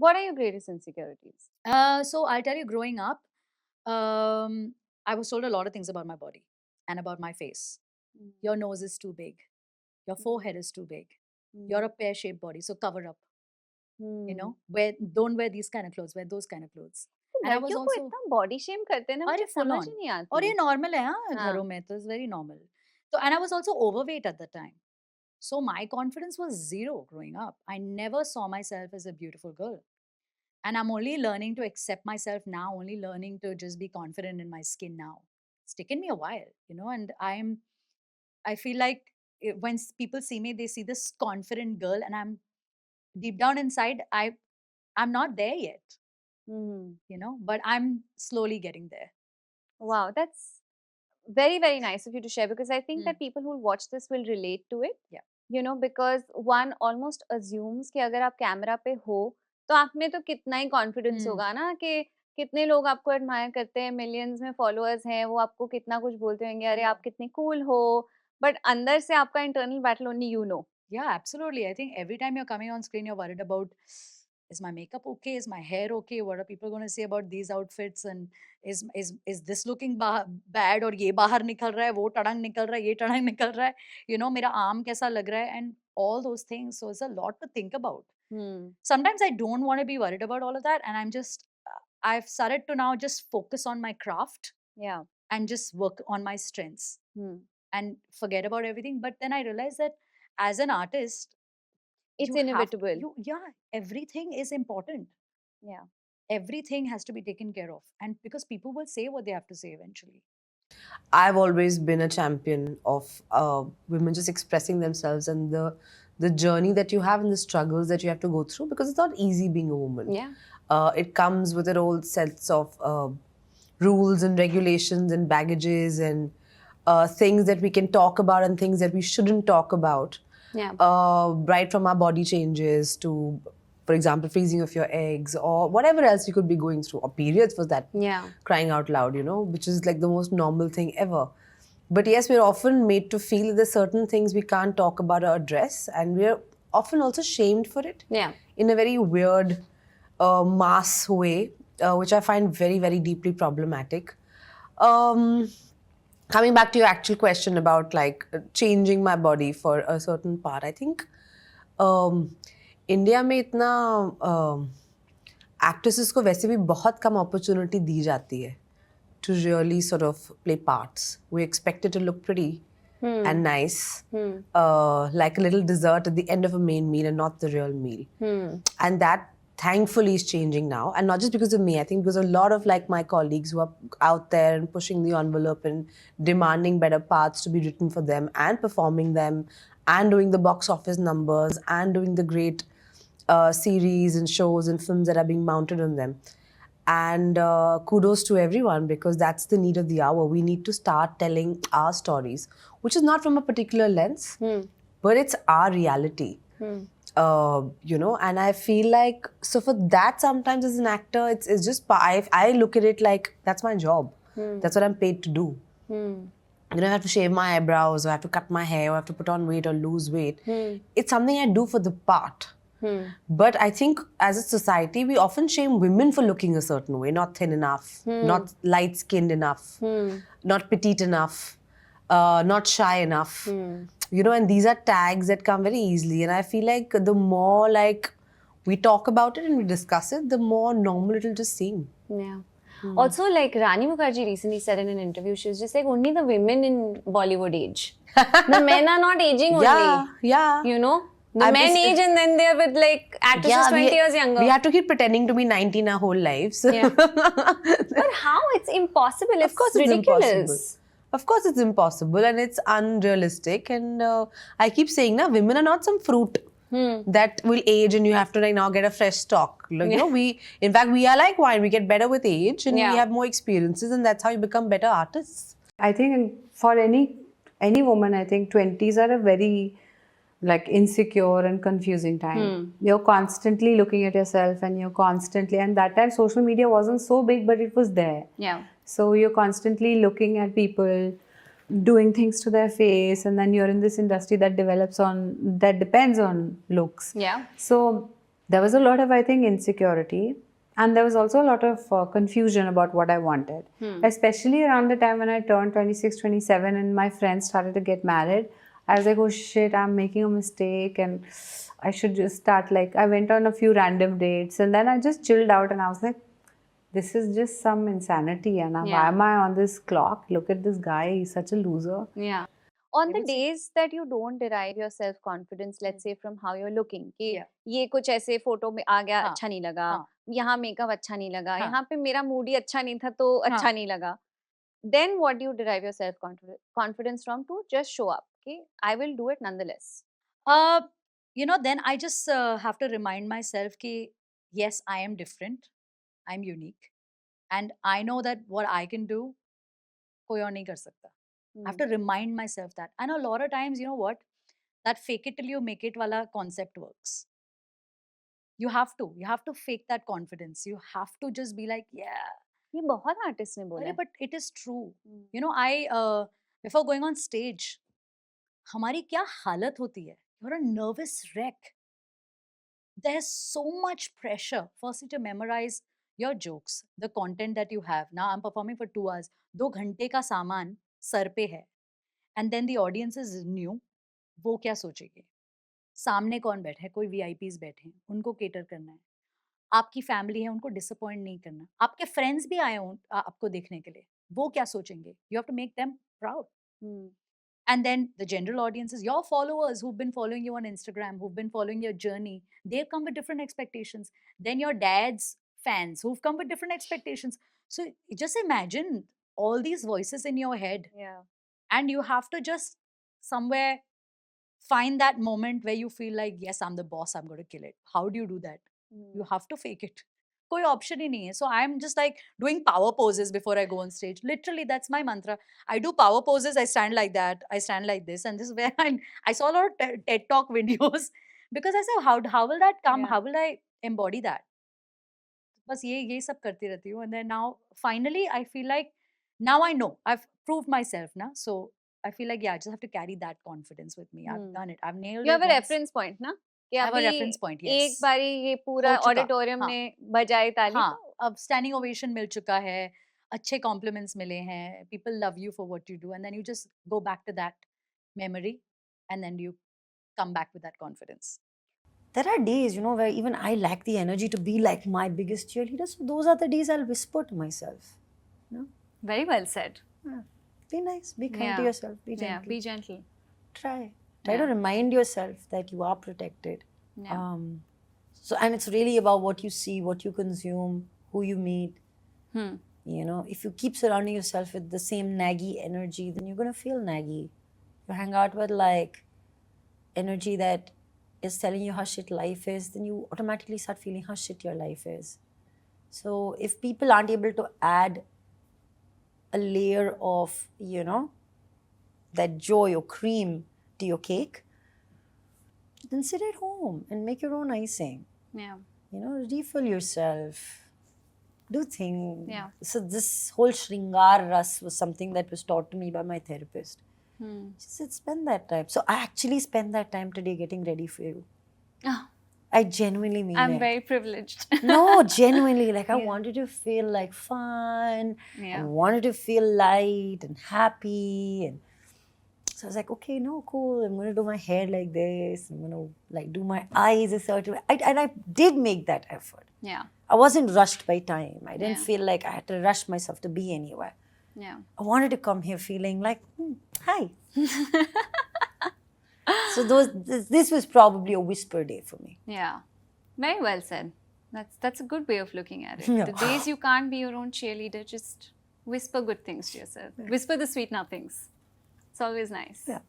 What are your greatest insecurities? So I'll tell you, growing up, I was told a lot of things about my body and about my face. Mm, Your nose is too big. Your mm, forehead is too big. You're mm, a pear-shaped body, so cover up. mm. Wear don't wear these kind of clothes. Wear those kind of clothes. तो And I was लड़कियों को also, इतना body shame करते हैं ना, अरे मुझे full समझ on. ही नहीं और ये आती. नॉर्मल है हाँ घरों हाँ. में तो it's very normal. So and I was also overweight at the time. So my confidence was zero growing up. I never saw myself as a beautiful girl. And I'm only learning to accept myself now, only learning to just be confident in my skin now. It's taken me a while, and I feel like when people see me, they see this confident girl, and I'm deep down inside, I'm not there yet, Hmm. but I'm slowly getting there. Wow, that's very, very nice of you to share, because I think Hmm. that people who will watch this will relate to it. Yeah. Because one almost assumes कि अगर आप camera पे हो तो आप में तो कितना ही कॉन्फिडेंस Hmm. होगा ना, कि कितने लोग आपको एडमायर करते हैं, मिलियंस में फॉलोअर्स हैं, वो आपको कितना कुछ बोलते होंगे, अरे Yeah. आप कितने कूल हो, बट अंदर से आपका internal battle only you know. Yeah, absolutely. I think every time you're coming on screen, you're worried about, is my makeup okay? Is my hair okay? What are people going to say about these outfits? And is this looking bad? और ये बाहर निकल रहा है, वो टड़ंग निकल रहा है, ये टड़ंग निकल रहा है. मेरा आर्म कैसा लग रहा है? And all those things. So it's a lot to think about. Hmm. Sometimes I don't want to be worried about all of that, and I've started to now just focus on my craft Yeah. and just work on my strengths Hmm. and forget about everything. But then I realized that as an artist, It's you have to, inevitable. everything is important. Yeah. Everything has to be taken care of. And because people will say what they have to say eventually. I've always been a champion of women just expressing themselves and the journey that you have and the struggles that you have to go through, because it's not easy being a woman. Yeah. It comes with a whole sets of rules and regulations and baggages and things that we can talk about and things that we shouldn't talk about. Yeah. Right from our body changes to, for example, freezing of your eggs or whatever else you could be going through, or periods for that, Yeah. crying out loud, which is like the most normal thing ever. But yes, we're often made to feel that there's certain things we can't talk about or address, and we're often also shamed for it Yeah. in a very weird, mass way, which I find very, very deeply problematic. Um, Coming back to your actual question about like changing my body for a certain part, I think India में इतना actresses को वैसे भी बहुत कम opportunity दी जाती है to really sort of play parts. We expected to look pretty and nice, like a little dessert at the end of a main meal and not the real meal. And that thankfully is changing now. And not just because of me, I think because a lot of like my colleagues who are out there and pushing the envelope and demanding better parts to be written for them and performing them and doing the box office numbers and doing the great series and shows and films that are being mounted on them. And kudos to everyone, because that's the need of the hour. We need to start telling our stories, which is not from a particular lens, but it's our reality. And I feel like, so for that, sometimes as an actor, it's just, I look at it like that's my job. That's what I'm paid to do. I have to shave my eyebrows, or I have to cut my hair, or I have to put on weight or lose weight. It's something I do for the part. But I think as a society, we often shame women for looking a certain way, not thin enough, not light-skinned enough, not petite enough, not shy enough. And these are tags that come very easily. And I feel like the more like we talk about it and we discuss it, the more normal it'll just seem. Yeah. Also, like Rani Mukherjee recently said in an interview, she was just like, only the women in Bollywood age. The men are not aging only. Yeah. The men age and then they're with like actresses 20 years younger. We have to keep pretending to be 19 our whole lives. Yeah. But how? It's impossible. It's Of course ridiculous. it's impossible. Of course it's impossible and it's unrealistic. And I keep saying, women are not some fruit that will age and you have to like now get a fresh stock. Like, in fact, we are like wine. We get better with age and we have more experiences, and that's how you become better artists. I think for any woman, I think 20s are a very like insecure and confusing time. You're constantly looking at yourself and and that time social media wasn't so big, but it was there. Yeah. So you're constantly looking at people doing things to their face, and then you're in this industry that depends on looks. Yeah. So there was a lot of, I think, insecurity. And there was also a lot of confusion about what I wanted. Especially around the time when I turned 26, 27 and my friends started to get married. I was like, oh shit, I'm making a mistake and I should just start like, I went on a few random dates and then I just chilled out and I was like, this is just some insanity and why am I on this clock? Look at this guy, he's such a loser. Yeah. On the days that you don't derive your self confidence, let's say from how you're looking, कि ये कुछ ऐसे photo में आ गया अच्छा नहीं लगा, यहाँ मेकअप अच्छा नहीं लगा, यहाँ पे मेरा मूड ही अच्छा नहीं था तो अच्छा नहीं लगा. Then what do you derive your self confidence from to just show up? Okay, I will do it nonetheless. Then I just have to remind myself कि yes, I am different, I'm unique, and I know that what I can do, कोई और नहीं कर सकता. I have to remind myself that. And a lot of times, you know what? That fake it till you make it wala concept works. You have to fake that confidence. You have to just be like, yeah. ये बहुत artist ने बोला है. But it is true. I before going on stage, हमारी क्या हालत होती है? You're a nervous wreck. There's so much pressure. Firstly, to memorize your jokes, the content that you have. Now I'm performing for 2 hours. 2 घंटे का सामान sir पे है. And then the audience is new. वो क्या सोचेंगे? सामने कौन बैठा है? कोई VIPs बैठे हैं. उनको cater करना है. आपकी फैमिली है, उनको डिसअपॉइंट नहीं करना. आपके फ्रेंड्स भी आए हों आपको देखने के लिए. वो क्या सोचेंगे? You have to make them proud. And then the general audiences, your followers who've been following you on Instagram, who've been following your journey, they've come with different expectations. Then your dad's fans who've come with different expectations. So just imagine all these voices in your head. Yeah. And you have to just somewhere find that moment where you feel like, yes, I'm the boss, I'm going to kill it. How do you do that? You have to fake it. कोई option ही नहीं है. So I'm just like doing power poses before I go on stage. Literally, that's my mantra. I do power poses. I stand like that. I stand like this. And this is where I saw a lot of TED Talk videos because I said, how will that come? Yeah. How will I embody that? बस ये सब करती रहती हूँ. And then now, finally, I feel like now I know. I've proved myself now. So I feel like, yeah, I just have to carry that confidence with me. I've done it. I've nailed You it have a once. reference point, ना? कि I have a अभी reference point, yes. एक बारी ये पूरा हो चुका, auditorium हाँ. में बजाए ताली. हाँ, अब स्टैंडिंग ओवेशन मिल चुका है, अच्छे कॉम्प्लीमेंट्स मिले हैं, people love you for what you do, and then you just go back to that memory, and then you come back with that confidence. There are days, where even I lack the energy to be like my biggest cheerleader. So those are the days I'll whisper to myself. Very well said. Be nice, be kind to yourself, be gentle. Yeah, be gentle. Try to remind yourself that you are protected. Yeah. And it's really about what you see, what you consume, who you meet. If you keep surrounding yourself with the same naggy energy, then you're gonna feel naggy. You hang out with like energy that is telling you how shit life is, then you automatically start feeling how shit your life is. So if people aren't able to add a layer of, that joy or cream to your cake, then sit at home and make your own icing. Yeah. Refill yourself. Do things. Yeah. So this whole Shringar Ras was something that was taught to me by my therapist. She said, spend that time. So I actually spent that time today getting ready for you. Oh, I genuinely mean it. I'm very privileged. No, genuinely. Like I wanted to feel like fun. Yeah. I wanted to feel light and happy. And so I was like, okay, no, cool. I'm going to do my hair like this. I'm going to like do my eyes a certain way. And I did make that effort. Yeah. I wasn't rushed by time. I didn't Yeah. feel like I had to rush myself to be anywhere. Yeah. I wanted to come here feeling like, hi. So this was probably a whisper day for me. Yeah. Very well said. That's a good way of looking at it. Yeah. The days you can't be your own cheerleader, just whisper good things to yourself. Whisper the sweet nothings. It's always nice. Yeah.